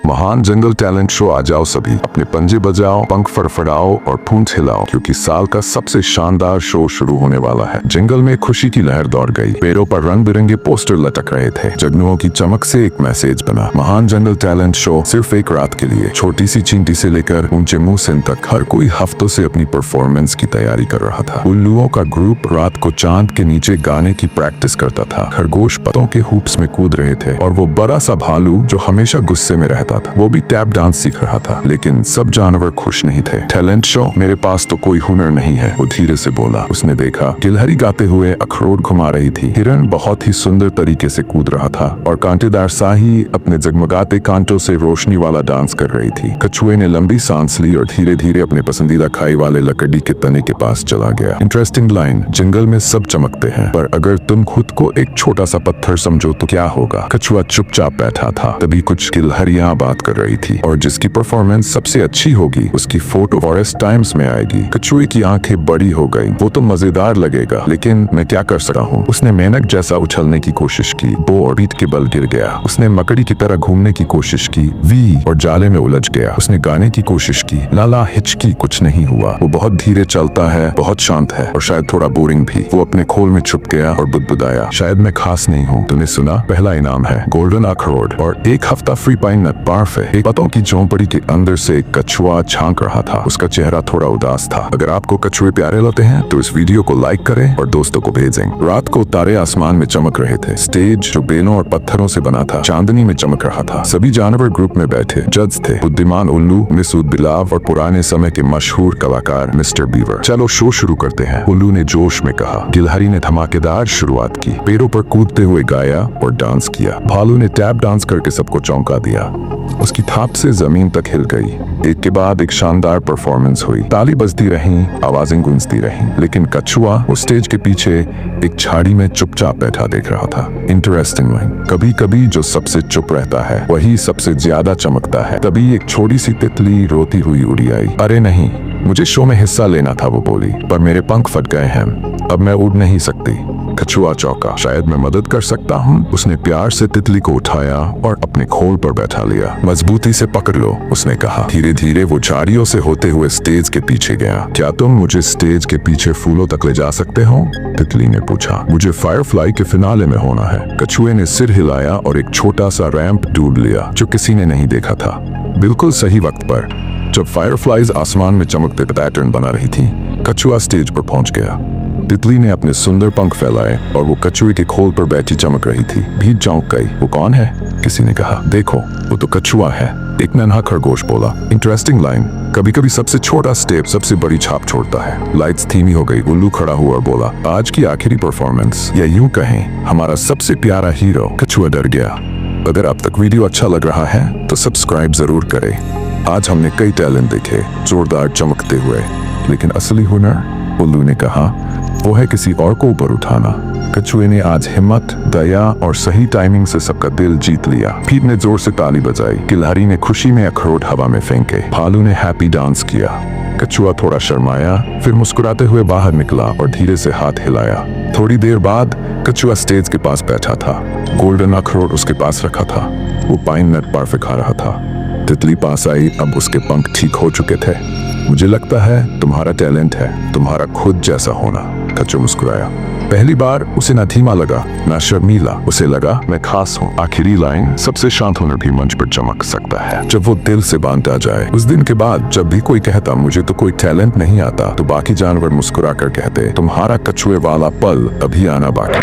महान जंगल talent show आ जाओ सभी, अपने पंजे बजाओ, पंख फड़फड़ाओ और पूंछ हिलाओ, क्योंकि साल का सबसे शानदार शो शुरू होने वाला है। जंगल में खुशी की लहर दौड़ गई, पेड़ों पर रंग बिरंगे पोस्टर लटक रहे थे, जगनुओं की चमक से एक मैसेज बना, महान जंगल टैलेंट शो सिर्फ एक रात के लिए। छोटी सी चींटी से लेकर ऊंचे मूसिन तक हर कोई हफ्तों से अपनी परफॉर्मेंस की तैयारी कर रहा था। उल्लुओं का ग्रुप रात को चांद के नीचे गाने की प्रैक्टिस करता था, खरगोश पतों के हुप्स में कूद रहे थे और वो बड़ा सा भालू जो हमेशा गुस्से में रहता था वो भी टैप डांस सीख रहा था। लेकिन सब जानवर खुश नहीं थे। टैलेंट शो, मेरे पास तो कोई हुनर नहीं है, वो धीरे से बोला। उसने देखा गिलहरी गाते हुए अखरोट घुमा रही थी, हिरन बहुत ही सुंदर तरीके से कूद रहा था और कांटेदार शाही अपने जगमगाते कांटों से रोशनी वाला डांस कर रही थी। कछुए ने लंबी सांस ली और धीरे धीरे अपने पसंदीदा खाई वाले लकड़ी के तने के पास चला गया। इंटरेस्टिंग लाइन, जंगल में सब चमकते हैं पर अगर तुम खुद को एक छोटा सा पत्थर समझो तो क्या होगा। कछुआ चुपचाप बैठा था, तभी कुछ गिलहरियां बात कर रही थी और जिसकी परफॉर्मेंस सबसे अच्छी होगी उसकी फोटो फॉरेस्ट टाइम्स में आएगी। कछुए की आंखें बड़ी हो गई, वो तो मजेदार लगेगा लेकिन मैं क्या कर सकता हूँ। उसने मेंढक जैसा उछलने की कोशिश की, वो और पीठ के बल गिर गया। उसने मकड़ी की तरह घूमने की कोशिश की, वी और जाले में उलझ गया। उसने गाने की कोशिश की, लाला हिचकी, कुछ नहीं हुआ। वो बहुत धीरे चलता है, बहुत शांत है और शायद थोड़ा बोरिंग भी। वो अपने खोल में छुप गया और बुदबुदाया, शायद मैं खास नहीं हूँ। तूने सुना, पहला इनाम है गोल्डन अखरोट और एक हफ्ता फ्री पाइन नट बार्फ है। एक पतों की झोंपड़ी के अंदर से एक कछुआ झांक रहा था, उसका चेहरा थोड़ा उदास था। अगर आपको कछुए प्यारे लगते हैं तो इस वीडियो को लाइक करें और दोस्तों को भेजें। रात को तारे आसमान में चमक रहे थे, स्टेज जो बेलों और पत्थरों से बना था चांदनी में चमक रहा था। सभी जानवर ग्रुप में बैठे, जज थे बुद्धिमान उल्लू, मिस बिलाव और पुराने समय के मशहूर कलाकार मिस्टर बीवर। चलो शो शुरू करते हैं, उल्लू ने जोश में कहा। गिलहरी ने धमाकेदार शुरुआत की, पेड़ों पर कूदते हुए गाया और डांस किया। भालू ने टैप डांस करके सबको चौंका दिया, उसकी थाप से जमीन तक हिल गई। एक के बाद एक शानदार परफॉर्मेंस हुई, ताली बजती रहीं, आवाजें गूंजती रहीं, लेकिन कछुआ वो स्टेज के पीछे एक झाड़ी में चुपचाप बैठा देख रहा था। इंटरेस्टिंग लाइन, कभी कभी जो सबसे चुप रहता है वही सबसे ज्यादा चमकता है। तभी एक छोटी सी तितली रोती हुई उड़ी आई। अरे नहीं, मुझे शो में हिस्सा लेना था, वो बोली, पर मेरे पंख फट गए हैं, अब मैं उड़ नहीं सकती। कछुआ चौंका, शायद मैं मदद कर सकता हूँ। उसने प्यार से तितली को उठाया और अपने खोल पर बैठा लिया। मजबूती से पकड़ लो, उसने कहा। धीरे धीरे वो झाड़ियों से होते हुए स्टेज के पीछे गया। क्या तुम मुझे स्टेज के पीछे फूलों तक ले जा सकते हो? तितली ने पूछा। मुझे फायरफ्लाई के फिनाले में होना है। कछुए ने सिर हिलाया और एक छोटा सा रैंप ढूंढ लिया जो किसी ने नहीं देखा था। बिल्कुल सही वक्त पर जब फायरफ्लाइज आसमान में चमकते पैटर्न बना रही थी, कछुआ स्टेज पर पहुंच गया। तितली ने अपने सुंदर पंख फैलाए और वो कछुए के खोल पर बैठी चमक रही थी। भी चौंक गई। वो कौन है? किसी ने कहा। देखो, वो तो कछुआ है, एक नन्हा खरगोश बोला। इंटरेस्टिंग लाइन, कभी कभी सबसे छोटा स्टेप सबसे बड़ी छाप छोड़ता है। लाइट्स धीमी हो गई, उल्लू खड़ा हुआ और बोला, आज की आखिरी परफॉर्मेंस, या यूं कहें हमारा सबसे प्यारा हीरो। कछुआ डर गया। अगर अब तक वीडियो अच्छा लग रहा है तो सब्सक्राइब जरूर करें। आज हमने कई टैलेंट देखे, जोरदार चमकते हुए, लेकिन असली हुनर, उल्लू ने कहा, वो है किसी और को ऊपर उठाना। कछुए ने आज हिम्मत, दया और सही टाइमिंग से सबका दिल जीत लिया। पीठ ने जोर से ताली बजाई, गिलहरी ने खुशी में अखरोट हवा में फेंके, भालू ने हैप्पी डांस किया। कछुआ थोड़ा शर्माया, फिर मुस्कुराते हुए बाहर निकला और धीरे से हाथ हिलाया। थोड़ी देर बाद कछुआ स्टेज के पास बैठा था, गोल्डन अखरोट उसके पास रखा था। वो पाइन नट बार्फ खा रहा था। तितली पास आई, अब उसके पंख ठीक हो चुके थे। मुझे लगता है तुम्हारा टैलेंट है तुम्हारा खुद जैसा होना। कछुआ मुस्कुराया। पहली बार उसे ना धीमा लगा ना शर्मीला, उसे लगा मैं खास हूँ। आखिरी लाइन, सबसे शांत हुनर भी मंच पर चमक सकता है जब वो दिल से बांधा जाए। उस दिन के बाद जब भी कोई कहता मुझे तो कोई टैलेंट नहीं आता, तो बाकी जानवर मुस्कुरा कर कहते तुम्हारा कछुए वाला पल अभी आना बाकी।